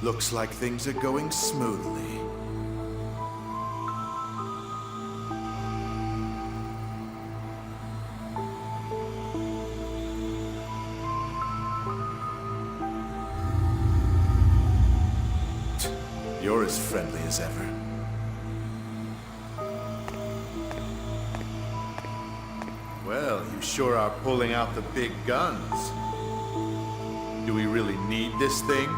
Looks like things are going smoothly. You're as friendly as ever. Well, you sure are pulling out the big guns. Do we really need this thing?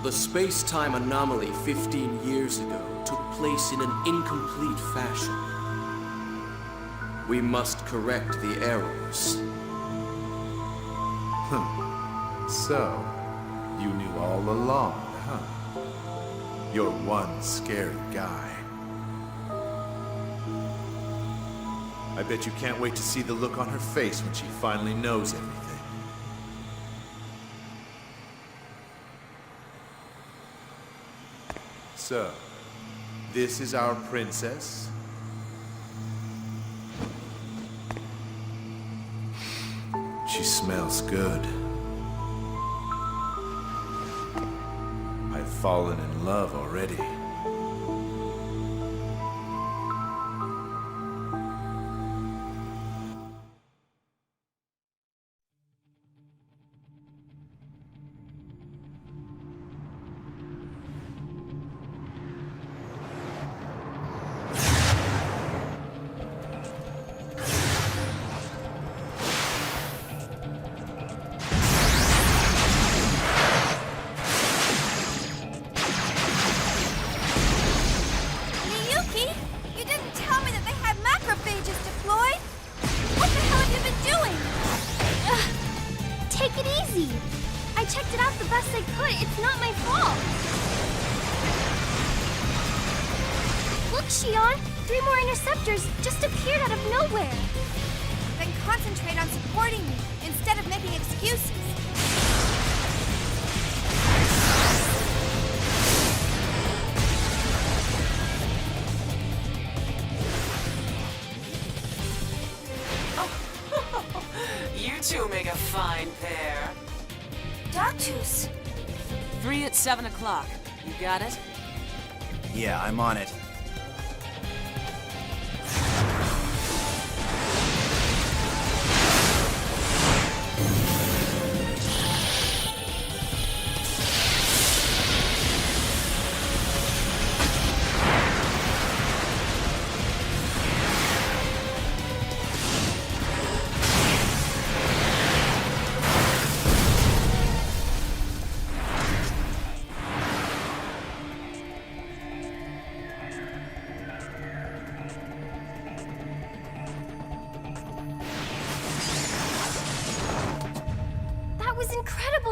The space-time anomaly 15 years ago took place in an incomplete fashion. We must correct the errors. So, you knew all along, huh? You're one scary guy. I bet you can't wait to see the look on her face when she finally knows everything. So, this is our princess? She smells good. I've fallen in love already. Just appeared out of nowhere. Then concentrate on supporting me instead of making excuses. You two make a fine pair. Doctus. 3 at 7 o'clock. You got it? Yeah, I'm on it.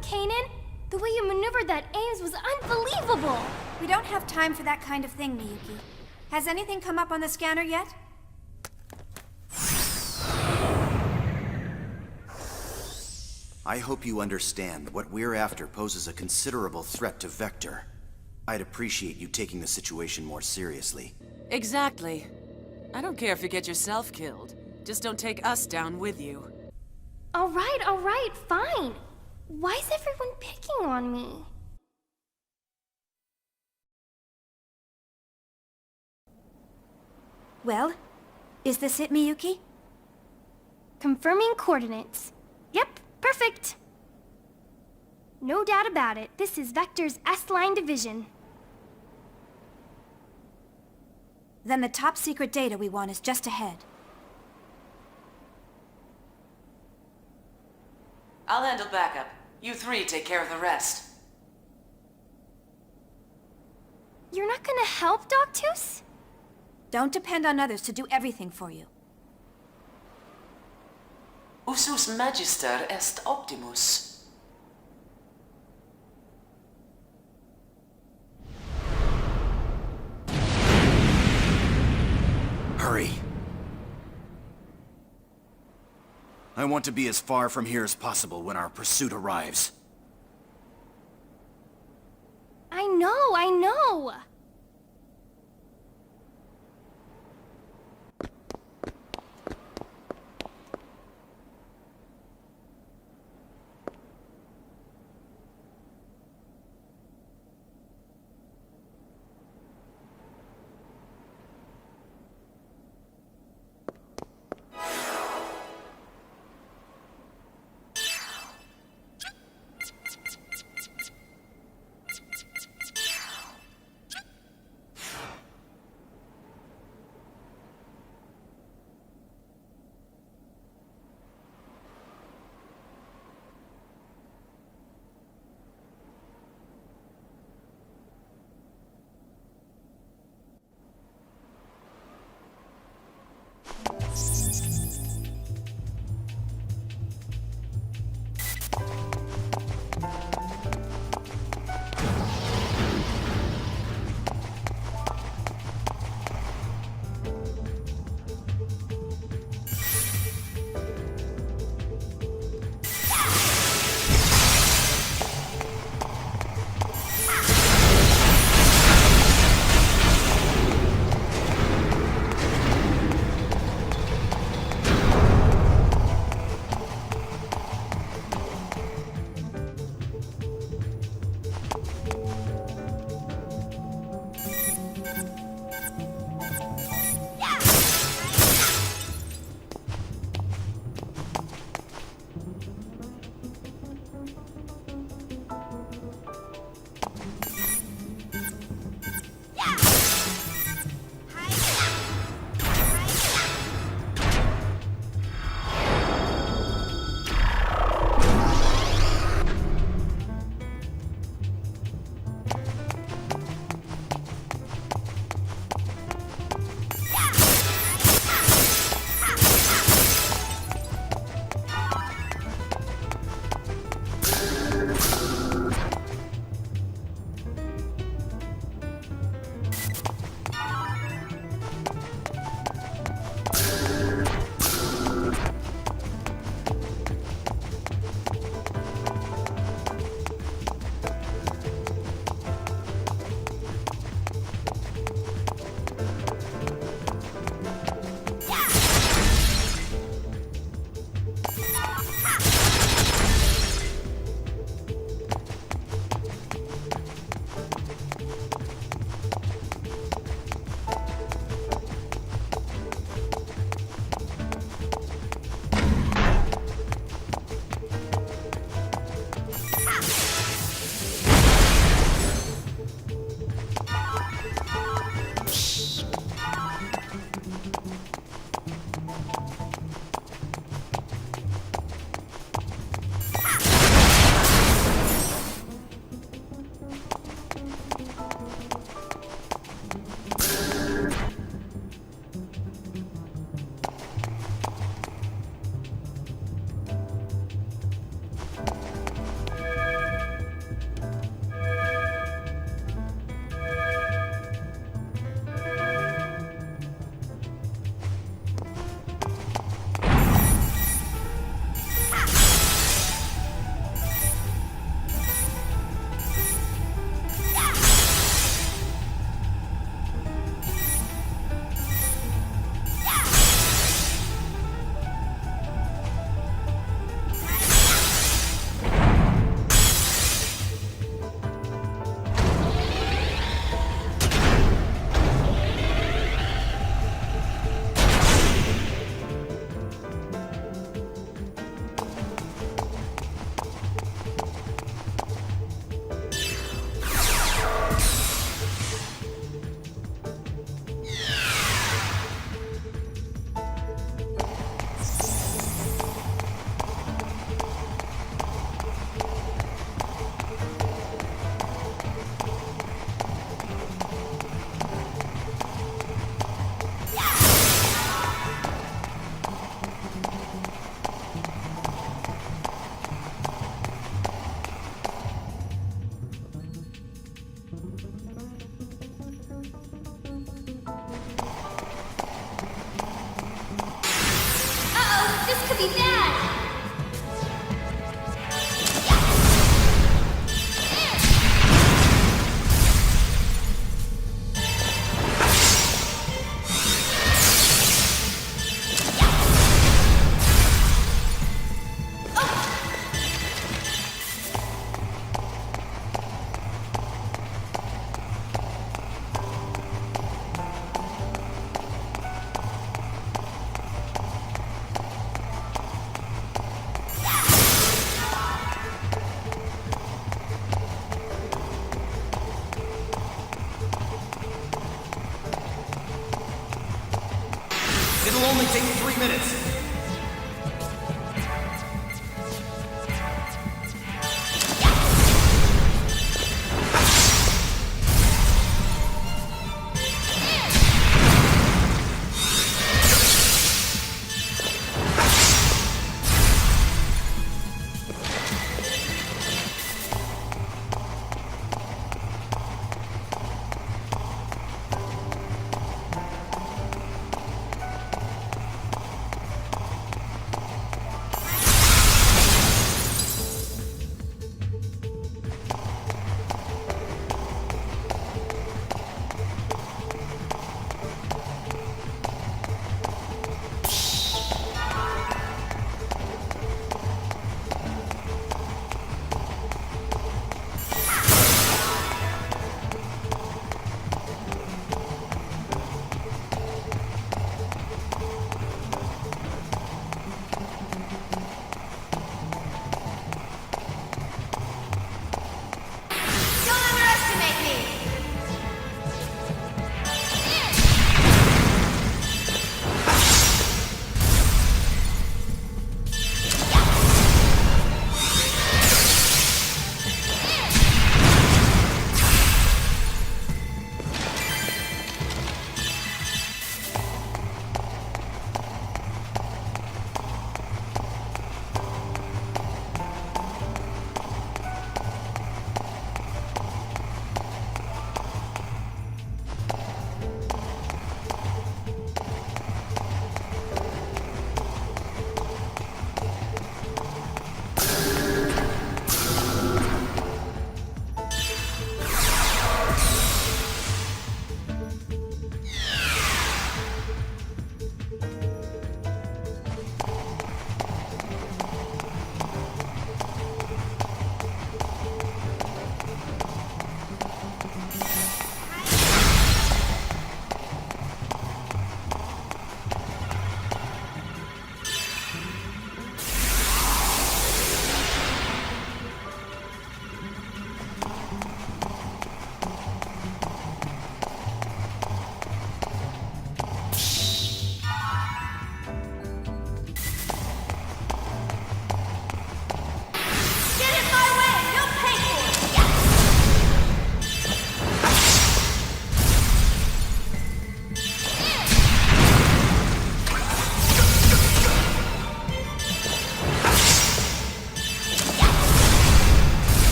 Kanan! The way you maneuvered that Ames was unbelievable! We don't have time for that kind of thing, Miyuki. Has anything come up on the scanner yet? I hope you understand that what we're after poses a considerable threat to Vector. I'd appreciate you taking the situation more seriously. Exactly. I don't care if you get yourself killed. Just don't take us down with you. All right, fine. Why is everyone picking on me? Well, is this it, Miyuki? Confirming coordinates. Yep, perfect. No doubt about it, this is Vector's S-Line division. Then the top secret data we want is just ahead. I'll handle backup. You three take care of the rest. You're not gonna help, Doctus? Don't depend on others to do everything for you. Usus magister est optimus. Hurry. I want to be as far from here as possible when our pursuit arrives. I know! only take 3 minutes.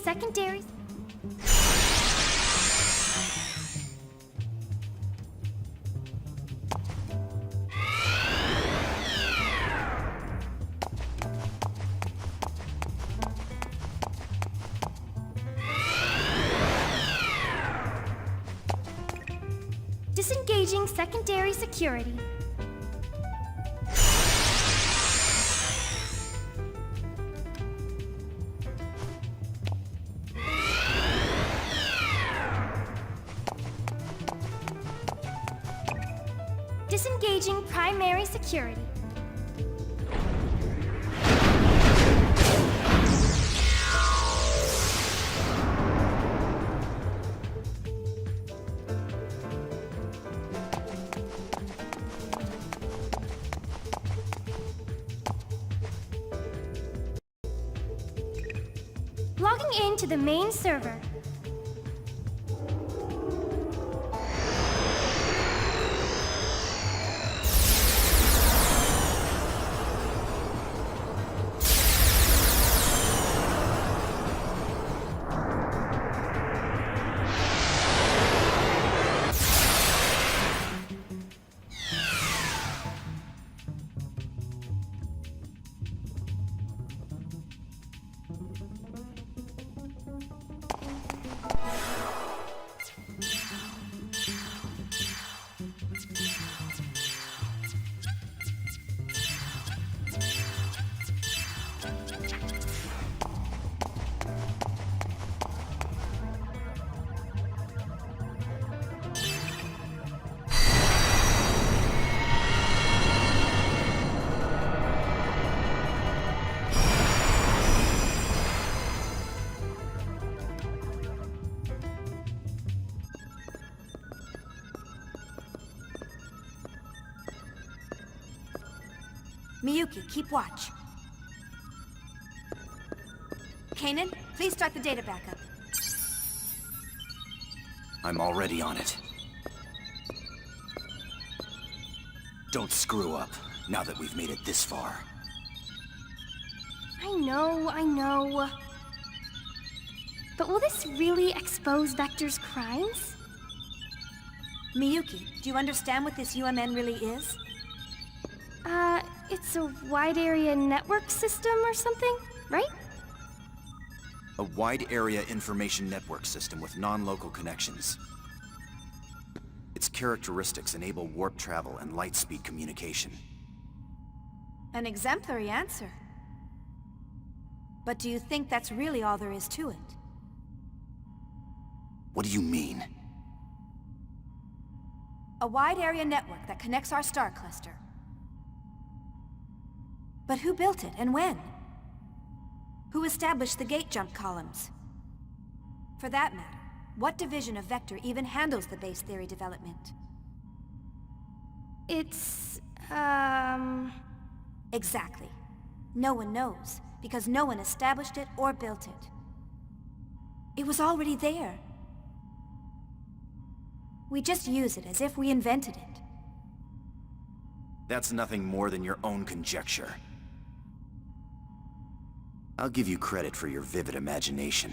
secondaries. Disengaging secondary security. Disengaging primary security. Logging in to the main server. Miyuki, keep watch. Kanan, please start the data backup. I'm already on it. Don't screw up, now that we've made it this far. I know. But will this really expose Vector's crimes? Miyuki, do you understand what this UMN really is? It's a wide area network system or something, right? A wide area information network system with non-local connections. Its characteristics enable warp travel and light-speed communication. An exemplary answer. But do you think that's really all there is to it? What do you mean? A wide area network that connects our star cluster. But who built it and when? Who established the gate jump columns? For that matter, what division of Vector even handles the base theory development? It's, Exactly. No one knows, because no one established it or built it. It was already there. We just use it as if we invented it. That's nothing more than your own conjecture. I'll give you credit for your vivid imagination,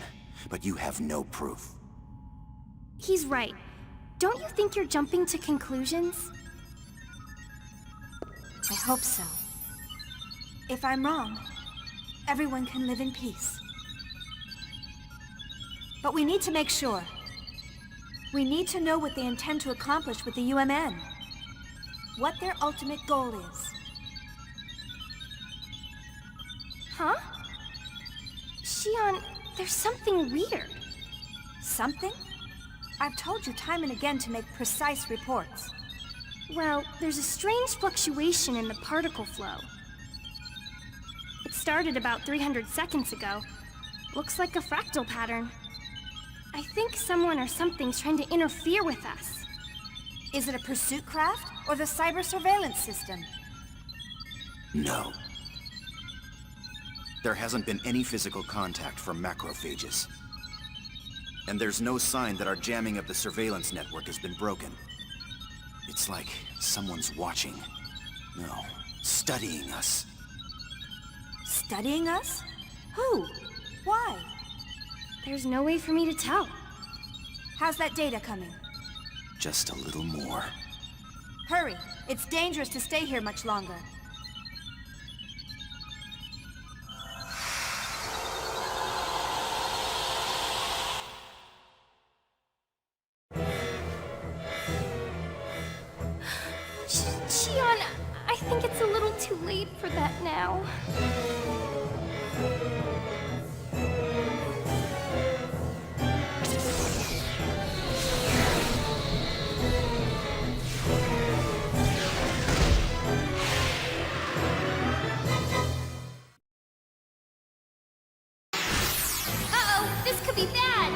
but you have no proof. he's right. Don't you think you're jumping to conclusions? I hope so. If I'm wrong, everyone can live in peace. But we need to make sure. We need to know what they intend to accomplish with the UMN. What their ultimate goal is. Huh? Shion, there's something weird. Something? I've told you time and again to make precise reports. Well, there's a strange fluctuation in the particle flow. It started about 300 seconds ago. Looks like a fractal pattern. I think someone or something's trying to interfere with us. Is it a pursuit craft or the cyber surveillance system? No. There hasn't been any physical contact from macrophages. And there's no sign that our jamming of the surveillance network has been broken. It's like someone's watching. No, studying us. Studying us? Who? Why? There's no way for me to tell. How's that data coming? Just a little more. Hurry! It's dangerous to stay here much longer. Xion, I think it's a little too late for that now. Uh-oh, this could be bad!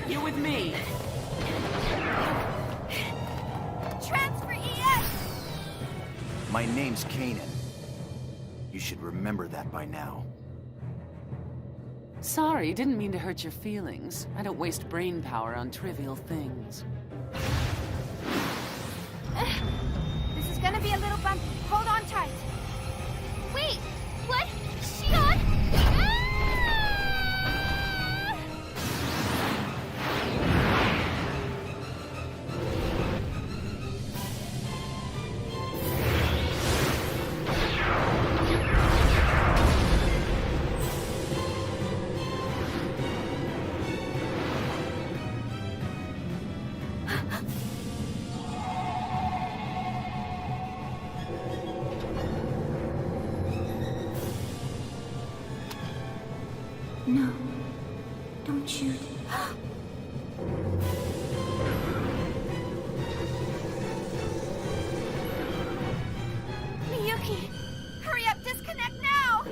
You with me? Transfer ES! My name's Kanan. You should remember that by now. Sorry, didn't mean to hurt your feelings. I don't waste brain power on trivial things. This is gonna be a little bumpy. Hold on tight. Wait, what? Shion? No. Don't shoot. Miyuki! Hurry up, disconnect now!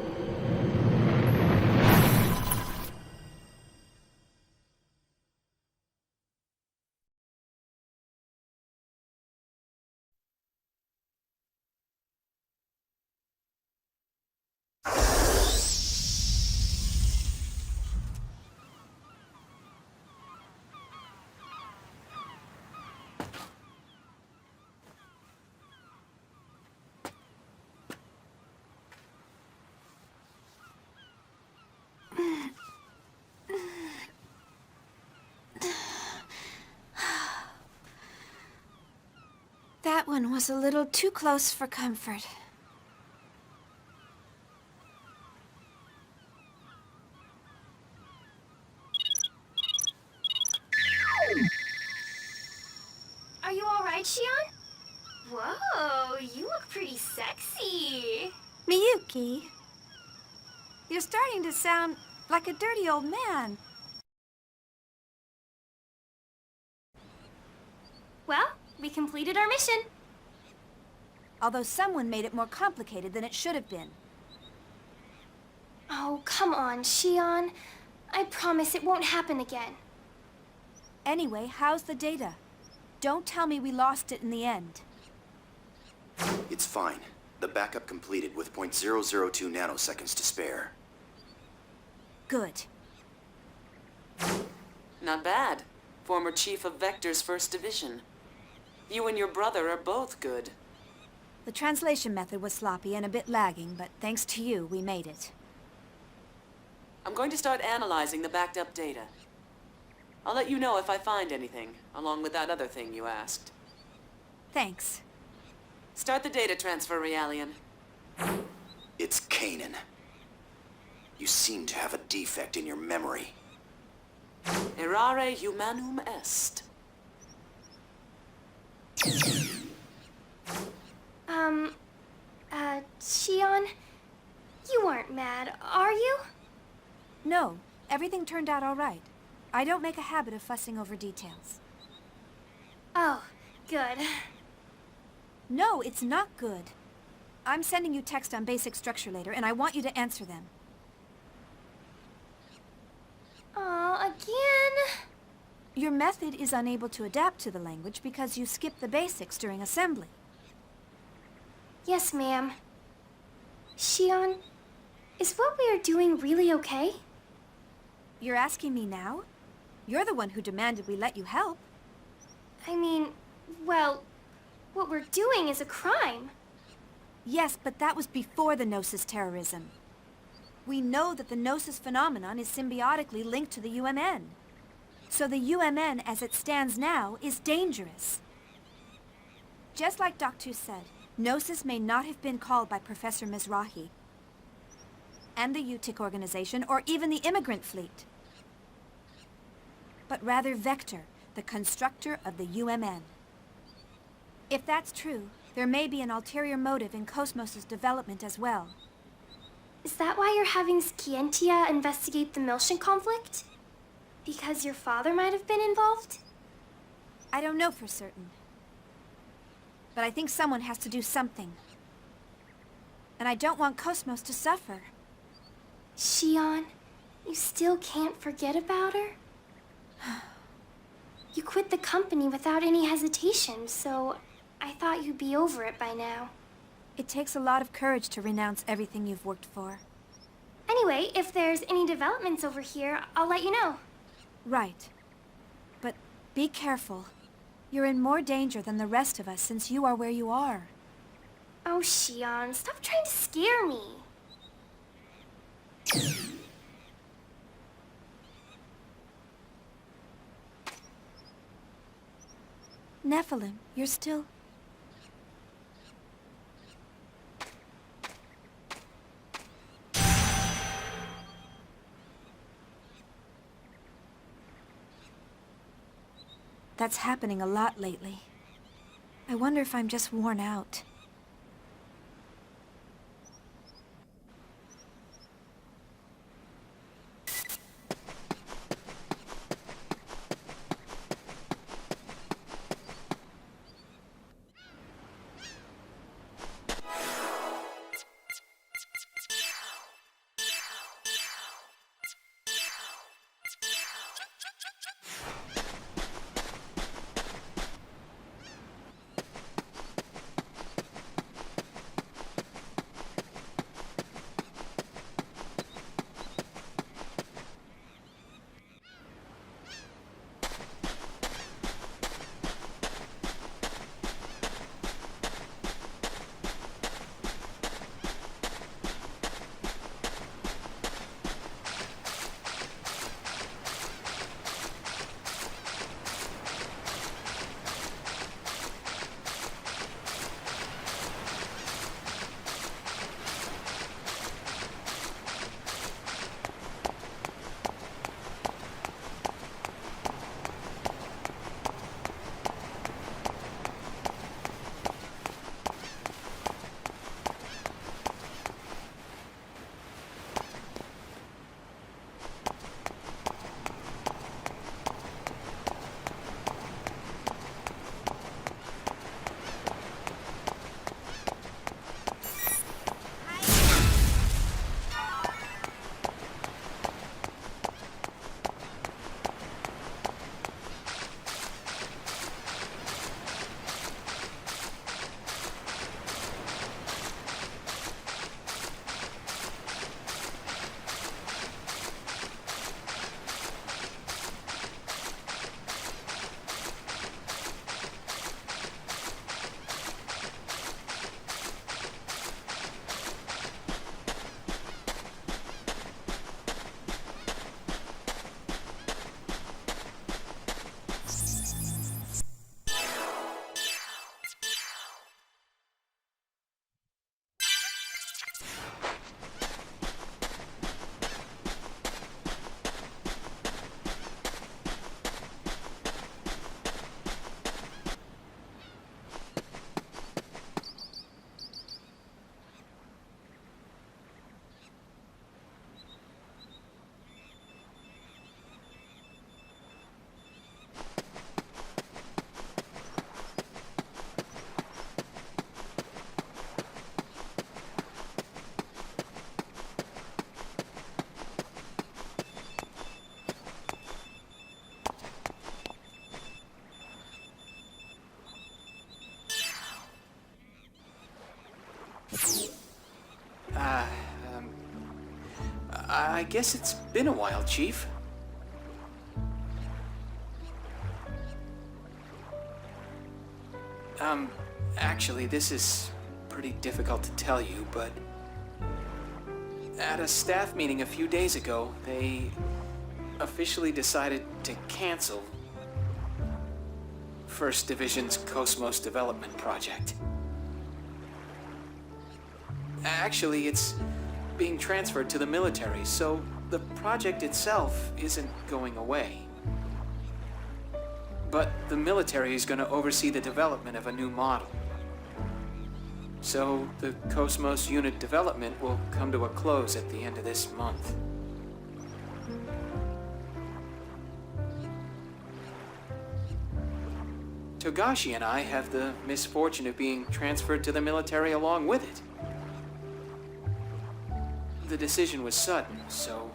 That one was a little too close for comfort. Are you alright, Shion? Whoa, you look pretty sexy. Miyuki, you're starting to sound like a dirty old man. Well, we completed our mission. Although someone made it more complicated than it should have been. Oh, come on, Shion. I promise it won't happen again. Anyway, how's the data? Don't tell me we lost it in the end. It's fine. The backup completed with .002 nanoseconds to spare. Good. Not bad. Former chief of Vector's 1st Division. You and your brother are both good. The translation method was sloppy and a bit lagging, but thanks to you, we made it. I'm going to start analyzing the backed up data. I'll let you know if I find anything, along with that other thing you asked. Thanks. Start the data transfer, Realian. It's Kanan. You seem to have a defect in your memory. Errare humanum est. Shion, you aren't mad, are you? No, everything turned out all right. I don't make a habit of fussing over details. Oh, good. No, it's not good. I'm sending you text on basic structure later, and I want you to answer them. Aw, again? Your method is unable to adapt to the language because you skipped the basics during assembly. Yes, ma'am. Shion, is what we are doing really okay? You're asking me now? You're the one who demanded we let you help. I mean, well, what we're doing is a crime. Yes, but that was before the Gnosis terrorism. We know that the Gnosis phenomenon is symbiotically linked to the UMN. So the UMN, as it stands now, is dangerous. Just like Dr. said, Gnosis may not have been called by Professor Mizrahi and the UTIC organization, or even the immigrant fleet, but rather Vector, the constructor of the UMN. If that's true, there may be an ulterior motive in Cosmos' development as well. Is that why you're having Scientia investigate the Miltian conflict? Because your father might have been involved? I don't know for certain. But I think someone has to do something. And I don't want Cosmos to suffer. Shion, you still can't forget about her? You quit the company without any hesitation, so I thought you'd be over it by now. It takes a lot of courage to renounce everything you've worked for. Anyway, if there's any developments over here, I'll let you know. Right. But be careful. You're in more danger than the rest of us since you are where you are. Oh, Xion, stop trying to scare me. Nephilim, you're still... That's happening a lot lately. I wonder if I'm just worn out. I guess it's been a while, Chief. Actually, this is pretty difficult to tell you, but at a staff meeting a few days ago, they officially decided to cancel First Division's Cosmos development project. Actually, it's being transferred to the military, so the project itself isn't going away. But the military is going to oversee the development of a new model. So the Cosmos unit development will come to a close at the end of this month. Togashi and I have the misfortune of being transferred to the military along with it. The decision was sudden, so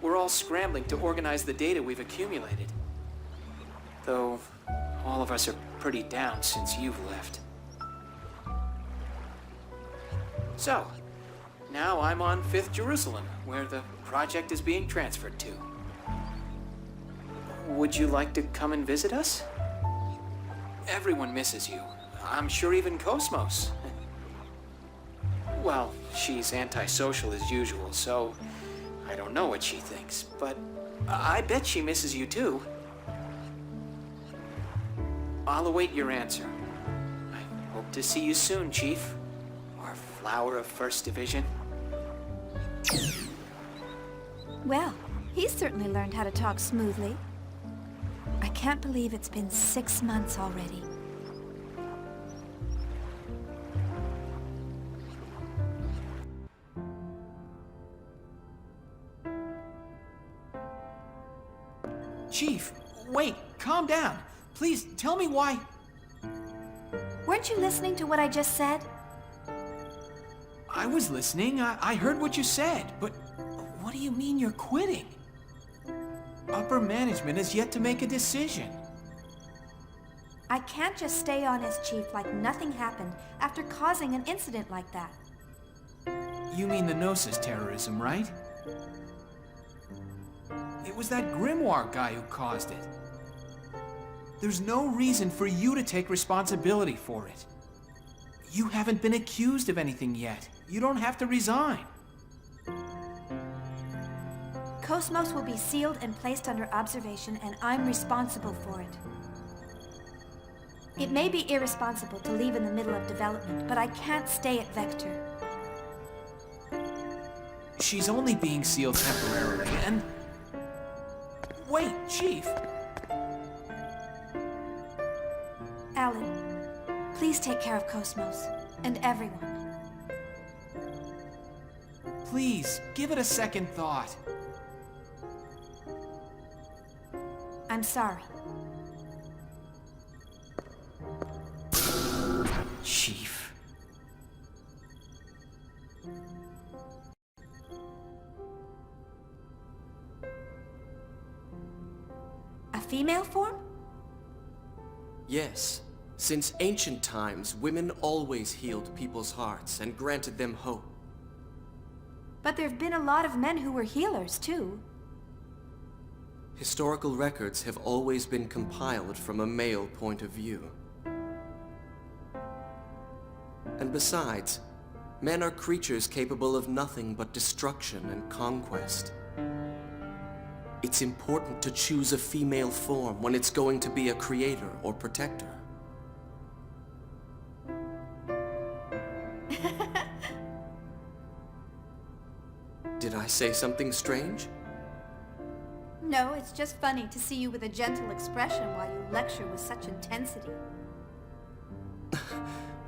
we're all scrambling to organize the data we've accumulated. Though, all of us are pretty down since you've left. So, now I'm on 5th Jerusalem, where the project is being transferred to. Would you like to come and visit us? Everyone misses you. I'm sure even Cosmos. Well, she's antisocial as usual, so I don't know what she thinks, but I bet she misses you too. I'll await your answer. I hope to see you soon, Chief. Our flower of 1st Division. Well, he's certainly learned how to talk smoothly. I can't believe it's been 6 months already. Chief, wait, calm down. Please, tell me why... Weren't you listening to what I just said? I was listening. I heard what you said, but what do you mean you're quitting? Upper management has yet to make a decision. I can't just stay on as chief like nothing happened after causing an incident like that. You mean the Gnosis terrorism, right? It was that Grimoire guy who caused it. There's no reason for you to take responsibility for it. You haven't been accused of anything yet. You don't have to resign. Cosmos will be sealed and placed under observation, and I'm responsible for it. It may be irresponsible to leave in the middle of development, but I can't stay at Vector. She's only being sealed temporarily, and... Wait, Chief! Alan, please take care of Cosmos, and everyone. Please, give it a second thought. I'm sorry. Chief. A female form? Yes. Since ancient times, women always healed people's hearts and granted them hope. But there have been a lot of men who were healers, too. Historical records have always been compiled from a male point of view. And besides, men are creatures capable of nothing but destruction and conquest. It's important to choose a female form when it's going to be a creator or protector. Did I say something strange? No, it's just funny to see you with a gentle expression while you lecture with such intensity.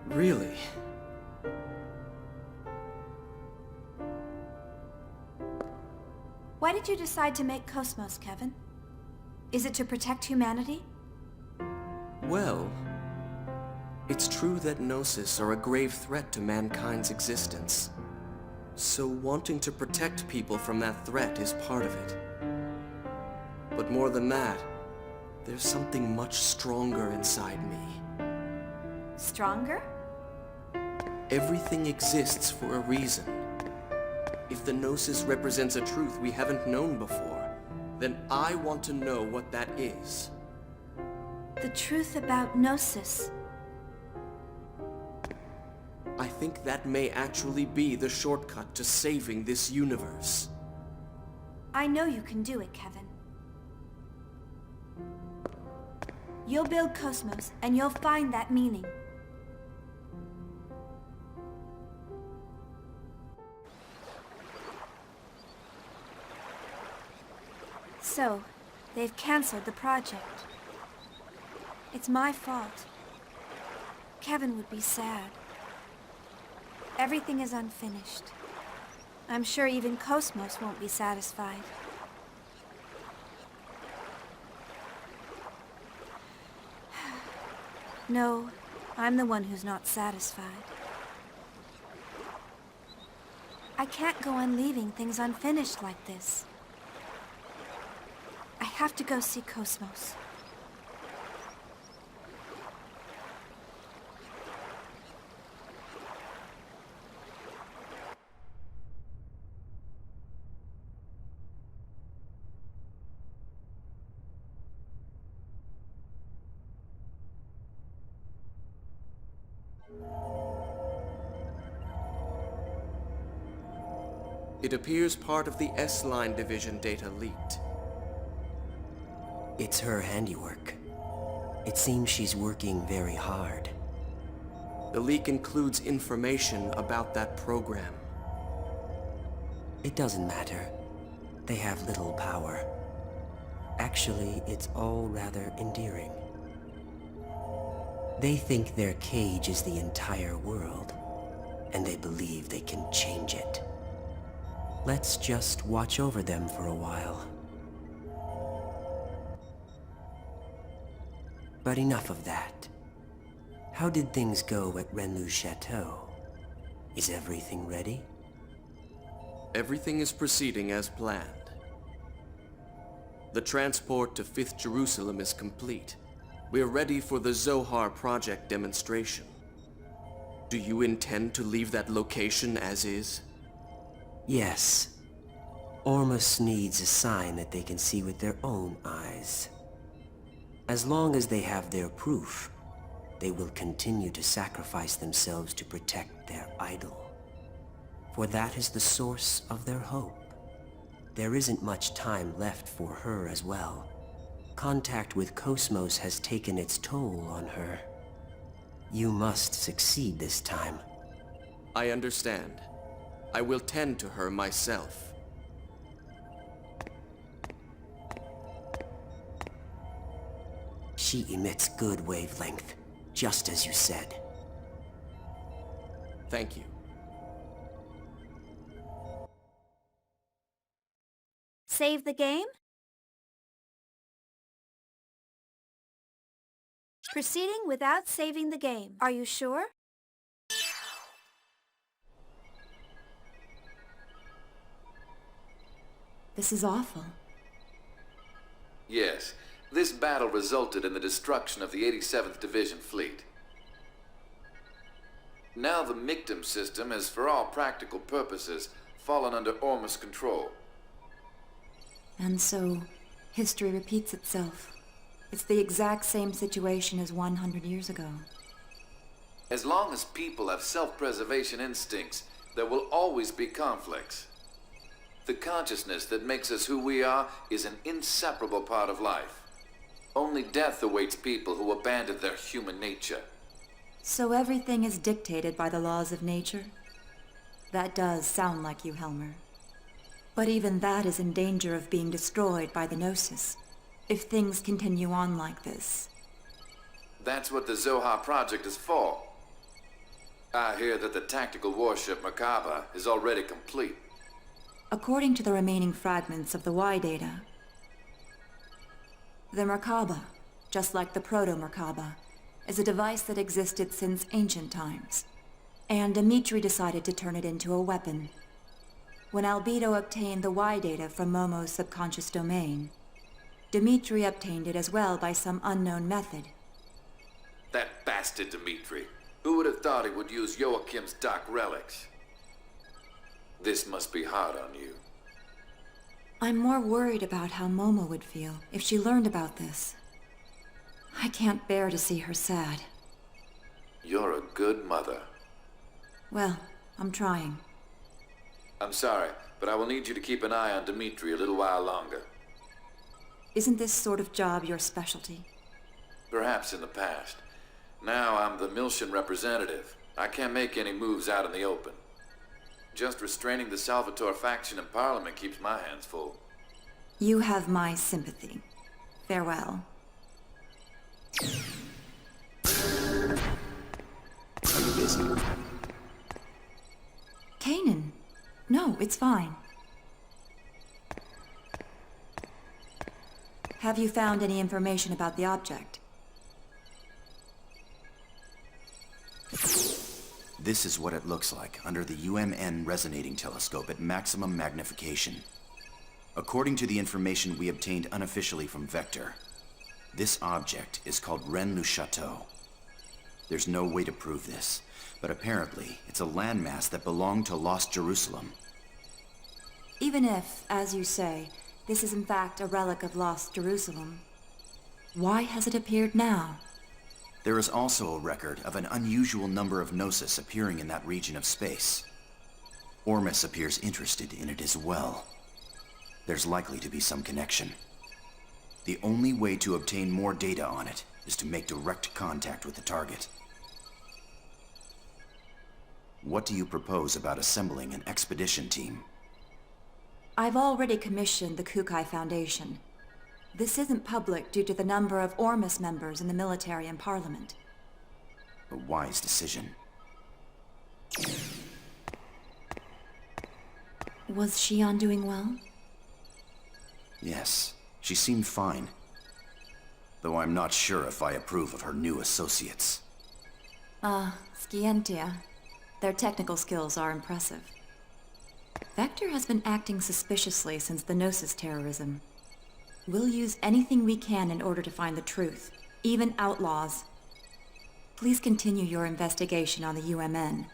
Really? Why did you decide to make Cosmos, Kevin? Is it to protect humanity? Well, it's true that Gnosis are a grave threat to mankind's existence. So wanting to protect people from that threat is part of it. But more than that, there's something much stronger inside me. Stronger? Everything exists for a reason. If the Gnosis represents a truth we haven't known before, then I want to know what that is. The truth about Gnosis. I think that may actually be the shortcut to saving this universe. I know you can do it, Kevin. You'll build Cosmos, and you'll find that meaning. So, they've canceled the project. It's my fault. Kevin would be sad. Everything is unfinished. I'm sure even Cosmos won't be satisfied. No, I'm the one who's not satisfied. I can't go on leaving things unfinished like this. I have to go see Cosmos. It appears part of the S-Line division data leaked. It's her handiwork. It seems she's working very hard. The leak includes information about that program. It doesn't matter. They have little power. Actually, it's all rather endearing. They think their cage is the entire world, and they believe they can change it. Let's just watch over them for a while. But enough of that. How did things go at Rennes-le-Château? Is everything ready? Everything is proceeding as planned. The transport to 5th Jerusalem is complete. We're ready for the Zohar project demonstration. Do you intend to leave that location as is? Yes. Ormus needs a sign that they can see with their own eyes. As long as they have their proof, they will continue to sacrifice themselves to protect their idol. For that is the source of their hope. There isn't much time left for her as well. Contact with Cosmos has taken its toll on her. You must succeed this time. I understand. I will tend to her myself. She emits good wavelength, just as you said. Thank you. Save the game? Proceeding without saving the game. Are you sure? This is awful. Yes, this battle resulted in the destruction of the 87th Division fleet. Now the Mictum system has, for all practical purposes, fallen under Ormus control. And so, history repeats itself. It's the exact same situation as 100 years ago. As long as people have self-preservation instincts, there will always be conflicts. The consciousness that makes us who we are is an inseparable part of life. Only death awaits people who abandon their human nature. So everything is dictated by the laws of nature? That does sound like you, Helmer. But even that is in danger of being destroyed by the Gnosis, if things continue on like this. That's what the Zohar project is for. I hear that the tactical warship Merkaba is already complete. According to the remaining fragments of the Y data, the Merkaba, just like the Proto-Merkaba, is a device that existed since ancient times. And Dimitri decided to turn it into a weapon. When Albedo obtained the Y data from Momo's subconscious domain, Dimitri obtained it as well by some unknown method. That bastard Dimitri. Who would have thought he would use Joachim's dark relics? This must be hard on you. I'm more worried about how Momo would feel if she learned about this. I can't bear to see her sad. You're a good mother. Well, I'm trying. I'm sorry, but I will need you to keep an eye on Dimitri a little while longer. Isn't this sort of job your specialty? Perhaps in the past. Now I'm the Miltian representative. I can't make any moves out in the open. Just restraining the Salvatore faction in Parliament keeps my hands full. You have my sympathy. Farewell. Are you busy? Kanan. No, it's fine. Have you found any information about the object? This is what it looks like under the UMN resonating telescope at maximum magnification. According to the information we obtained unofficially from Vector, this object is called Rennes-le-Château. There's no way to prove this, but apparently it's a landmass that belonged to Lost Jerusalem. Even if, as you say, this is in fact a relic of Lost Jerusalem, why has it appeared now? There is also a record of an unusual number of Gnosis appearing in that region of space. Ormus appears interested in it as well. There's likely to be some connection. The only way to obtain more data on it is to make direct contact with the target. What do you propose about assembling an expedition team? I've already commissioned the Kukai Foundation. This isn't public due to the number of Ormus members in the military and parliament. A wise decision. Was Shion doing well? Yes, she seemed fine. Though I'm not sure if I approve of her new associates. Scientia. Their technical skills are impressive. Vector has been acting suspiciously since the Gnosis terrorism. We'll use anything we can in order to find the truth, even outlaws. Please continue your investigation on the UMN.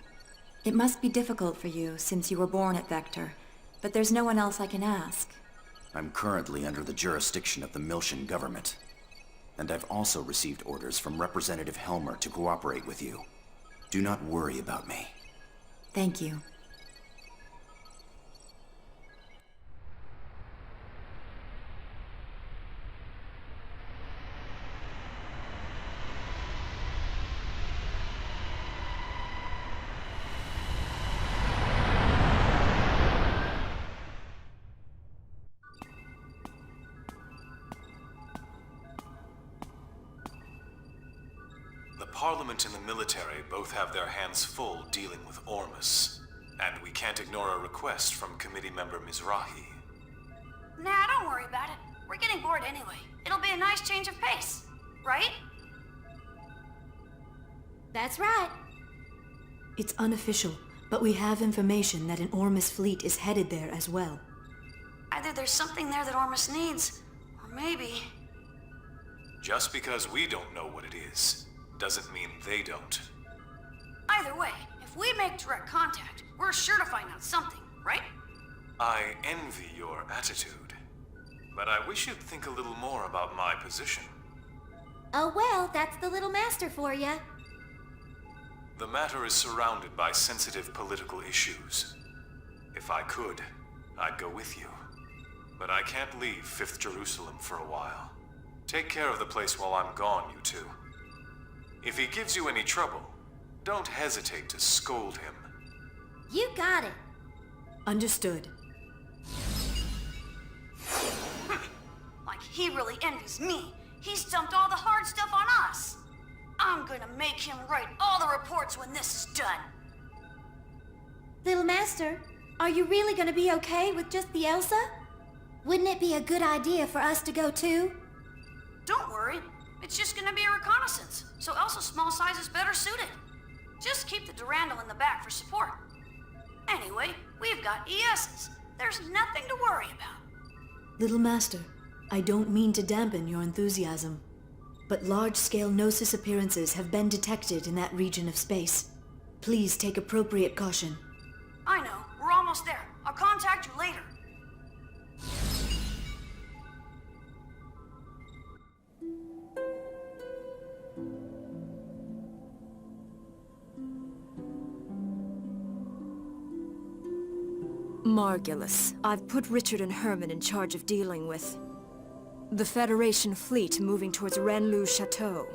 It must be difficult for you since you were born at Vector, but there's no one else I can ask. I'm currently under the jurisdiction of the Miltian government. And I've also received orders from Representative Helmer to cooperate with you. Do not worry about me. Thank you. The Parliament and the military both have their hands full dealing with Ormus, and we can't ignore a request from committee member Mizrahi. Nah, don't worry about it. We're getting bored anyway. It'll be a nice change of pace, right? That's right. It's unofficial, but we have information that an Ormus fleet is headed there as well. Either there's something there that Ormus needs, or maybe... Just because we don't know what it is, doesn't mean they don't. Either way, if we make direct contact, we're sure to find out something, right? I envy your attitude, but I wish you'd think a little more about my position. Oh well, that's the little master for ya. The matter is surrounded by sensitive political issues. If I could, I'd go with you. But I can't leave 5th Jerusalem for a while. Take care of the place while I'm gone, you two. If he gives you any trouble, don't hesitate to scold him. You got it. Understood. Like he really envies me. He's dumped all the hard stuff on us. I'm gonna make him write all the reports when this is done. Little master, are you really gonna be okay with just the Elsa? Wouldn't it be a good idea for us to go too? Don't worry. It's just gonna be a reconnaissance, so Elsa's small size is better suited. Just keep the Durandal in the back for support. Anyway, we've got ESs. There's nothing to worry about. Little master, I don't mean to dampen your enthusiasm, but large-scale Gnosis appearances have been detected in that region of space. Please take appropriate caution. I know. We're almost there. I'll contact you later. Margulis, I've put Richard and Herman in charge of dealing with the Federation fleet moving towards Rennes-le-Château.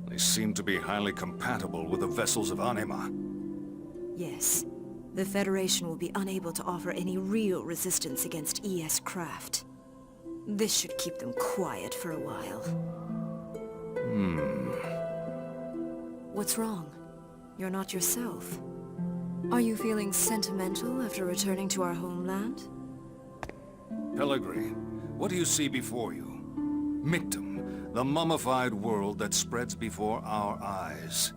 They seem to be highly compatible with the vessels of Anima. Yes. The Federation will be unable to offer any real resistance against ES craft. This should keep them quiet for a while. What's wrong? You're not yourself. Are you feeling sentimental after returning to our homeland? Pellegrin, what do you see before you? Mictum, the mummified world that spreads before our eyes.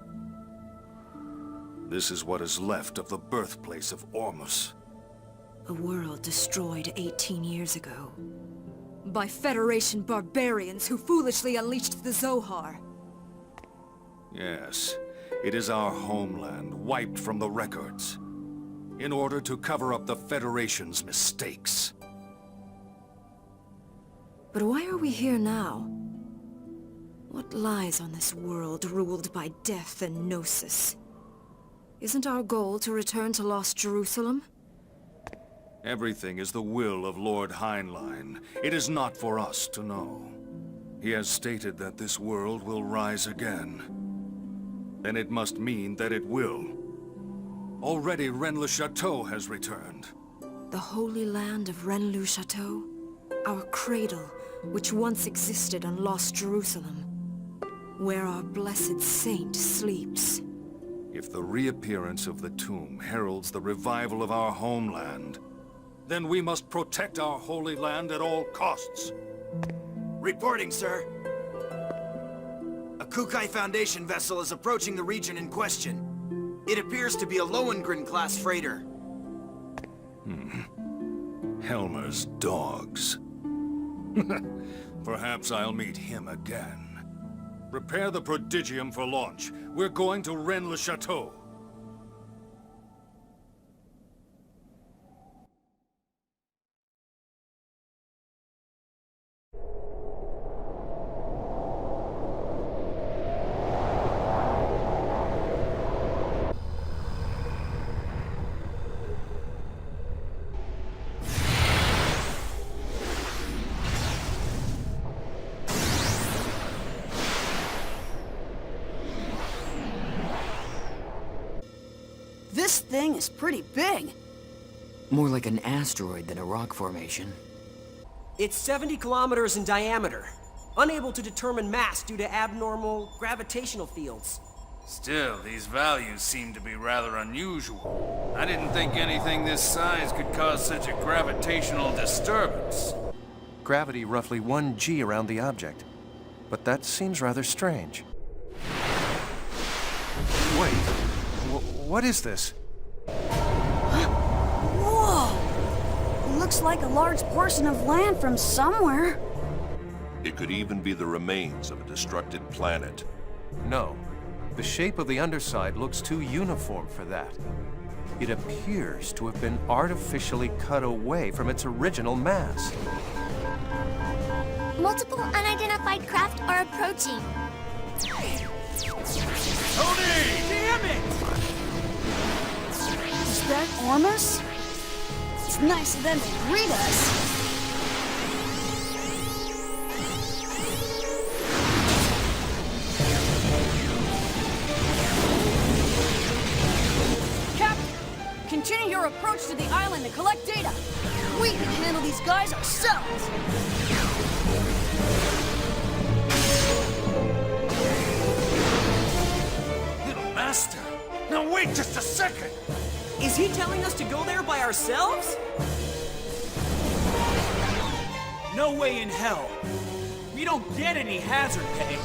This is what is left of the birthplace of Ormus. A world destroyed 18 years ago. By Federation barbarians who foolishly unleashed the Zohar. Yes, it is our homeland wiped from the records, in order to cover up the Federation's mistakes. But why are we here now? What lies on this world ruled by death and Gnosis? Isn't our goal to return to Lost Jerusalem? Everything is the will of Lord Heinlein. It is not for us to know. He has stated that this world will rise again. Then it must mean that it will. Already Rennes-le-Château has returned. The Holy Land of Rennes-le-Château? Our cradle, which once existed on Lost Jerusalem. Where our blessed saint sleeps. If the reappearance of the tomb heralds the revival of our homeland, then we must protect our Holy Land at all costs. Reporting, sir. A Kukai Foundation vessel is approaching the region in question. It appears to be a Lohengrin-class freighter. Helmer's dogs. Perhaps I'll meet him again. Prepare the Prodigium for launch. We're going to Rennes-le-Château. This thing is pretty big. More like an asteroid than a rock formation. It's 70 kilometers in diameter. Unable to determine mass due to abnormal gravitational fields. Still, these values seem to be rather unusual. I didn't think anything this size could cause such a gravitational disturbance. Gravity roughly 1 g around the object. But that seems rather strange. Wait, what is this? Whoa! It looks like a large portion of land from somewhere. It could even be the remains of a destructed planet. No. The shape of the underside looks too uniform for that. It appears to have been artificially cut away from its original mass. Multiple unidentified craft are approaching. Tony! Damn it! Is that Ormus? It's nice of them to greet us. Captain, continue your approach to the island and collect data. We can handle these guys ourselves. Master! Now wait just a second! Is he telling us to go there by ourselves? No way in hell. We don't get any hazard pay.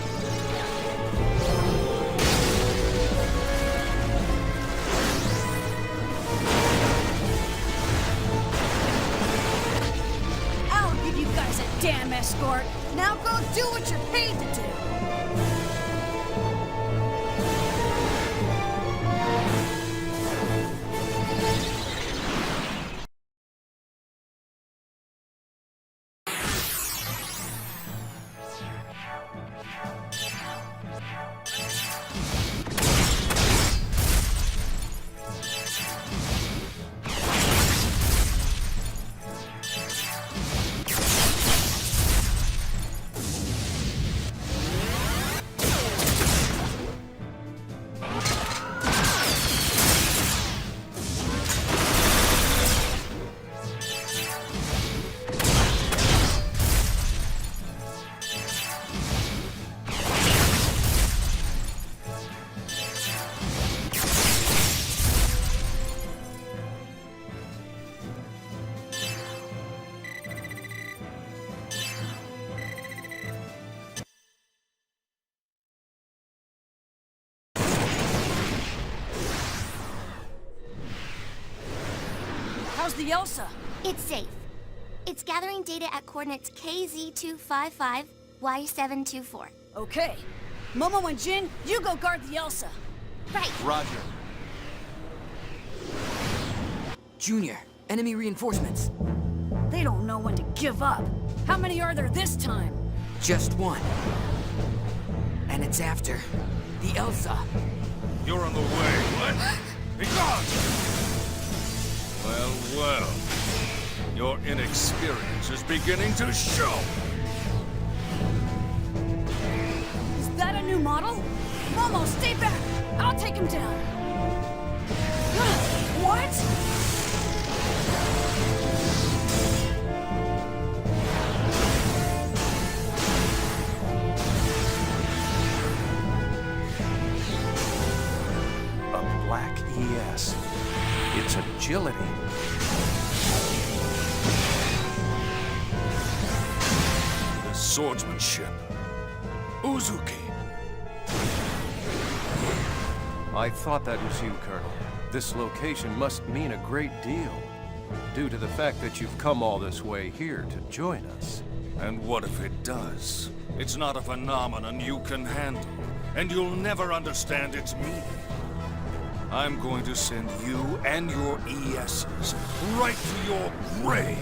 I'll give you guys a damn escort. Now go do what you're paid to do. How's the Elsa? It's safe. It's gathering data at coordinates KZ255, Y724. Okay. Momo and Jin, you go guard the Elsa. Right. Roger. Junior, enemy reinforcements. They don't know when to give up. How many are there this time? Just one. And it's after the Elsa. You're on the way. What? Be gone! Well, well. Your inexperience is beginning to show. Is that a new model? Momo, stay back! I'll take him down. What? A black ES. Its agility. The swordsmanship. Uzuki. I thought that was you, Colonel. This location must mean a great deal, due to the fact that you've come all this way here to join us. And what if it does? It's not a phenomenon you can handle, and you'll never understand its meaning. I'm going to send you and your ESs right to your grave.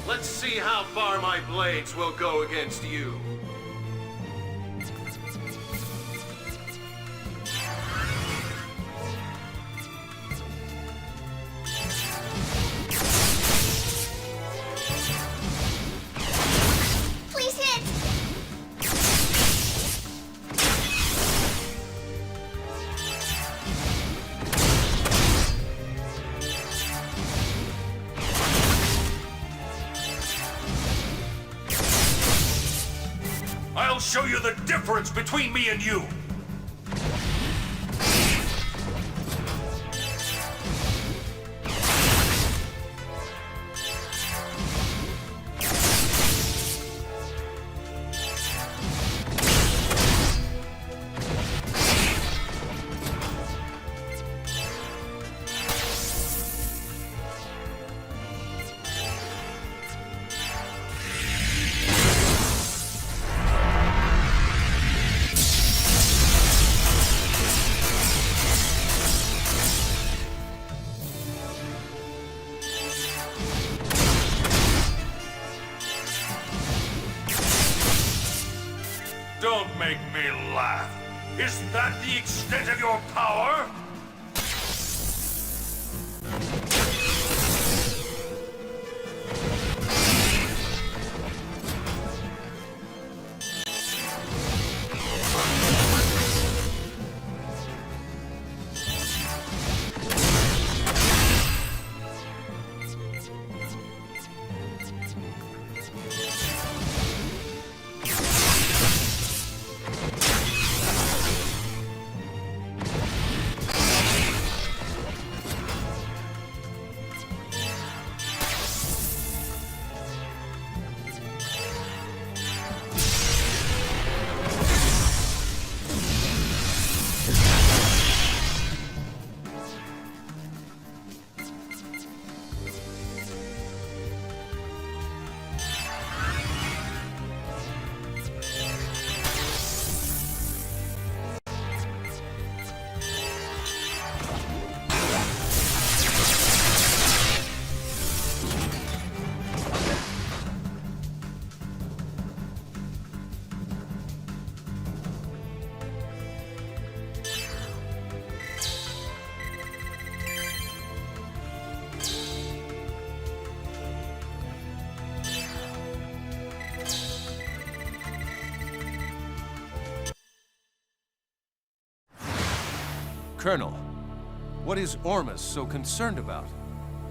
Let's see how far my blades will go against you. Please hit! I'll show you the difference between me and you. Don't make me laugh. Is that the extent of your power? Colonel, what is Ormus so concerned about?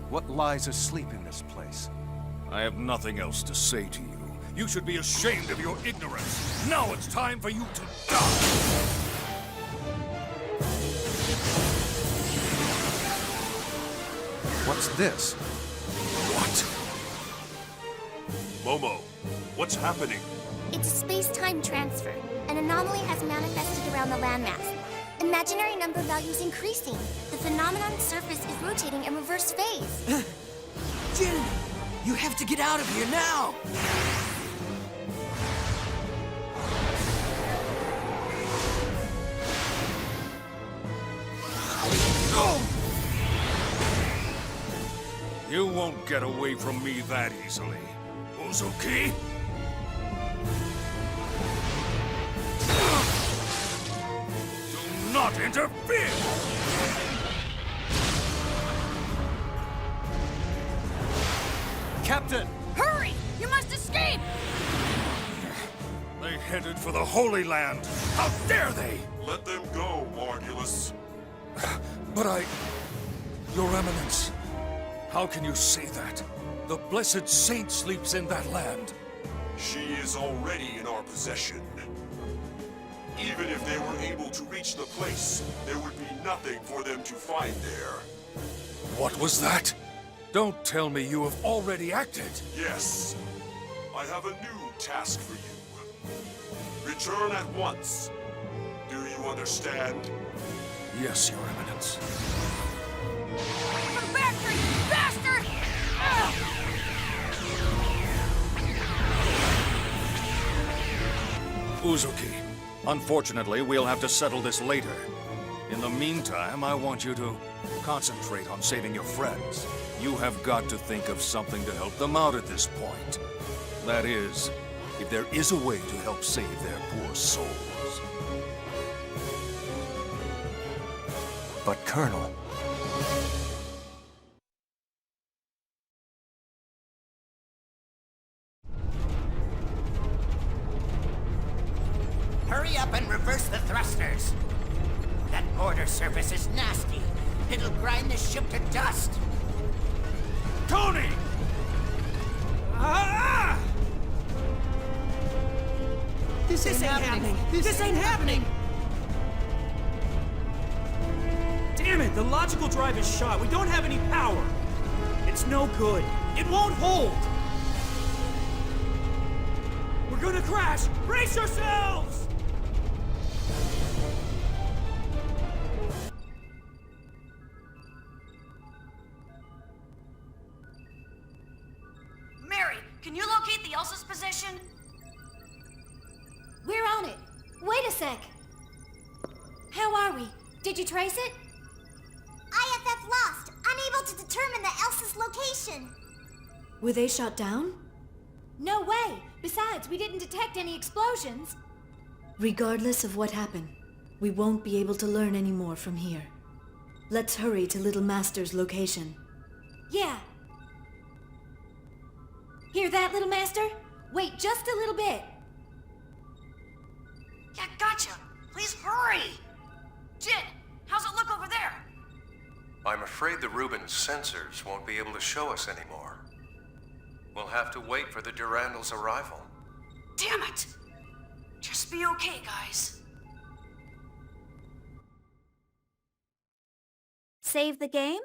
What lies asleep in this place? I have nothing else to say to you. You should be ashamed of your ignorance. Now it's time for you to die! What's this? What? Momo, what's happening? It's a space-time transfer. An anomaly has manifested around the landmass. Imaginary number values increasing. The phenomenon's surface is rotating in reverse phase. Jin! You have to get out of here now! You won't get away from me that easily. Uzuki? Do not interfere! Captain! Hurry! You must escape! They headed for the Holy Land. How dare they! Let them go, Margulis. But Your Eminence, how can you say that? The blessed saint sleeps in that land. She is already in our possession. Even if they were able to reach the place, there would be nothing for them to find there. What was that? Don't tell me you have already acted. Yes. I have a new task for you. Return at once. Do you understand? Yes, Your Eminence. Come back here, you bastard! Uzuki, unfortunately, we'll have to settle this later. In the meantime, I want you to concentrate on saving your friends. You have got to think of something to help them out at this point. That is, if there is a way to help save their poor souls. But Colonel... Hurry up and reverse the thrusters. That border surface is nasty. It'll grind the ship to dust. Tony! This ain't happening. This ain't happening. Damn it, the logical drive is shot. We don't have any power. It's no good. It won't hold. We're gonna crash. Brace yourselves! Mary, can you locate the Elsa's position? We're on it. Wait a sec. How are we? Did you trace it? IFF lost, unable to determine the Elsa's location. Were they shot down? No way. Besides, we didn't detect any explosions. Regardless of what happened, we won't be able to learn any more from here. Let's hurry to Little Master's location. Yeah. Hear that, Little Master? Wait just a little bit. Yeah, gotcha. Please hurry! Jin, how's it look over there? I'm afraid the Rubens sensors won't be able to show us anymore. We'll have to wait for the Durandal's arrival. Damn it! Just be okay, guys. Save the game?